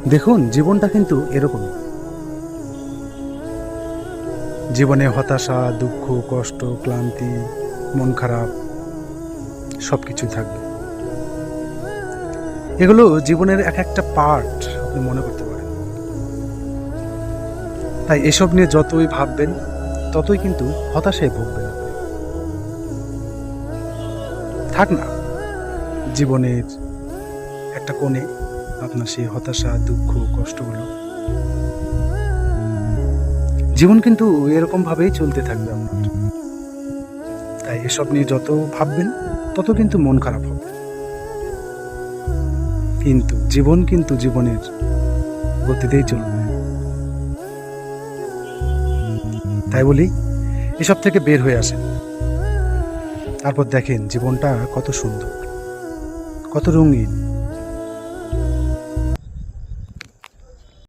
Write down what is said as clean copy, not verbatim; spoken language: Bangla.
দেখুন, জীবনটা কিন্তু এরকমই। জীবনে হতাশা, দুঃখ, কষ্ট, ক্লান্তি, মন খারাপ সবকিছুই থাকবে। এগুলো জীবনের এক একটা পার্ট আপনি মনে করতে পারেন। তাই এসব নিয়ে যতই ভাববেন ততই কিন্তু হতাশায় ভুগবেন আপনি। থাক না, জীবনের একটা কোণে আপনার সেই হতাশা, দুঃখ, কষ্টগুলো। জীবন কিন্তু এরকমভাবেই চলতে থাকবে আপনার। তাই এসব নিয়ে যত ভাববেন তত কিন্তু মন খারাপ হবে। কিন্তু জীবন কিন্তু জীবনের গতিতেই চলবে। তাই বলি, এসব থেকে বের হয়ে আসেন। তারপর দেখেন জীবনটা কত সুন্দর, কত রঙিন।